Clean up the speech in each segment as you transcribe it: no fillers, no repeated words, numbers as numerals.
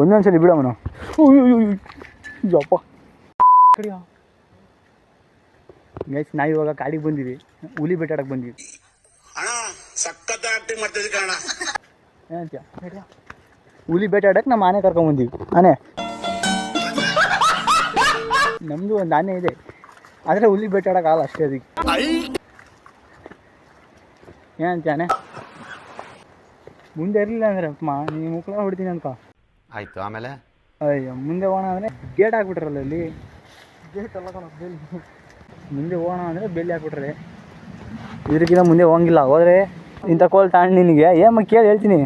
ಒಂದೊಂದ್ಸಲಿ ಬಿಡವನು ಜಪ್ಪ ಕಡಿಯ guys ನಾವು ಇವಾಗ ಕಾಡಿಗೆ ಬಂದಿವಿ, ಹುಲಿ ಬೇಟಾಡಕ್ಕೆ ಬಂದಿವಿ. ಏನಂತೀಯ? ಹುಲಿ ಬೇಟಾಡಕ್ಕೆ ನಮ್ಮ ಆನೆ ಕರ್ಕೊಂಡ್ಬಂದಿವಿ. ಆನೆ ನಮ್ಮದು ಒಂದು ಆನೆ ಇದೆ, ಆದರೆ ಹುಲಿ ಬೇಟಾಡೋಕ್ಕಾಗಲ್ಲ ಅಷ್ಟೇ. ಅದಕ್ಕೆ ಏನಂತೀಯ? ಆನೆ ಮುಂದೆ ಇರಲಿಲ್ಲ ಅಂದರೆ ಅಮ್ಮ ನೀನು ಮುಕ್ಳ ಹೊಡಿತೀನಿ ಅನ್ಕ. ಆಯಿತು, ಆಮೇಲೆ ಅಯ್ಯೋ ಮುಂದೆ ಹೋಗೋಣ ಅಂದರೆ ಗೇಟ್ ಹಾಕ್ಬಿಟ್ರಲ್ಲ ಅಲ್ಲಿ. ಗೇಟ್ ಎಲ್ಲ ಬೇಲಿ. ಮುಂದೆ ಹೋಗೋಣ ಅಂದರೆ ಬೇಲಿ ಹಾಕ್ಬಿಟ್ರೆ ಇದಕ್ಕಿಂತ ಮುಂದೆ ಹೋಗಿಲ್ಲ. ಹೋದರೆ ಇಂಥ ಕೋಲ್ ತಾಂಡು ನಿನಗೆ ಏಮ್ಮ ಕೇಳಿ ಹೇಳ್ತೀನಿ.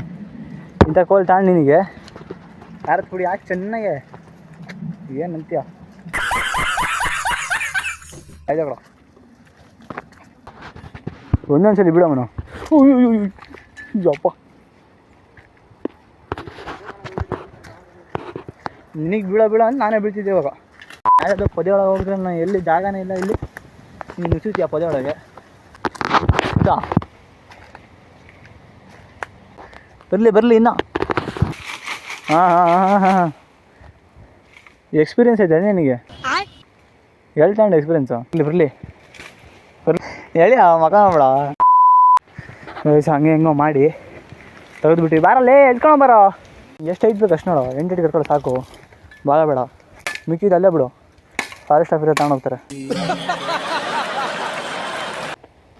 ಇಂಥ ಕೋಲ್ ತಾಂಡು ನಿನಗೆ ಖಾರದ ಪುಡಿ ಹಾಕಿ ಚೆನ್ನಾಗೆ ಏನಂತೀಯ? ಆಯ್ತಾ ಕಡ ಒಂದೊಂದ್ಸಲಿ ಬಿಡವನು ಜಪ್ಪ. ನಿನಗೆ ಬೀಳ ಅಂತ ನಾನೇ ಬೀಳ್ತಿದ್ದೆ ಇವಾಗ. ಯಾವ್ದು ಪೊದೆ ಒಳಗೆ ಹೋಗಿದ್ರೆ ನಾನು ಎಲ್ಲಿ ಜಾಗನೇ ಇಲ್ಲ. ಇಲ್ಲಿ ನೀನು ನುಸುತ್ತೀಯ ಪೊದೆ ಒಳಗೆ. ಬರಲಿ ಇನ್ನು. ಹಾಂ ಎಕ್ಸ್ಪೀರಿಯನ್ಸ್ ಐತೆ ನಿನಗೆ? ಹೇಳ್ತಾಂಡು ಎಕ್ಸ್ಪೀರಿಯನ್ಸು. ಇಲ್ಲಿ ಬರಲಿ ಹೇಳಿ ಮಗ ಬಿಡ. ಹಂಗೆ ಹೆಂಗೋ ಮಾಡಿ ತೆಗೆದ್ಬಿಟ್ಟು ಬಾರಲ್ಲೇ ಎತ್ಕೊಂಡು ಬರೋ. ಎಷ್ಟು ಐಟ್ ಬೇಕು ಅಷ್ಟು ನೋಡು. 8 ಐಟ್ ಕರ್ಕೊಳ್ಳೋ ಸಾಕು, ಭಾಳ ಬೇಡ. ಮಿಕ್ಕಿದ್ದು ಅಲ್ಲೇ ಬಿಡು, ಫಾರೆಸ್ಟ್ ಆಫೀಸರ್ ತಗೊಂಡೋಗ್ತಾರೆ.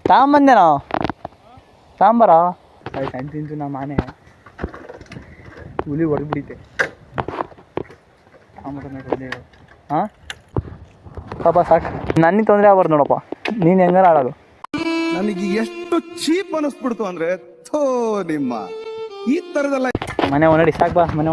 ತಗೊಂಬಂದೆ ನಾವು ತಗೊಂಬರ. ಆಯ್ತು ಅಂತಿಂತು ನಮ್ಮ ಆನೆ ಹುಲಿ ಹೊಡೆದ್ಬಿಡಿತೆ. ಹಾಂ ಪಾಪ ಸಾಕು, ನನಗೆ ತೊಂದರೆ ಆಗ್ಬಾರ್ದು ನೋಡಪ್ಪ. ನೀನು ಹೆಂಗಾರ ಆಡೋದು. ನನಗೆ ಎಷ್ಟು ಚೀಪ್ ಅನ್ನಿಸ್ಬಿಡ್ತು ಅಂದರೆ ಥೋ ನಿಮ್ಮ ಈ ಥರದೆಲ್ಲ. ಮನೆ ನಡಿ ಸಾಕು ಬಾ ಮನೆ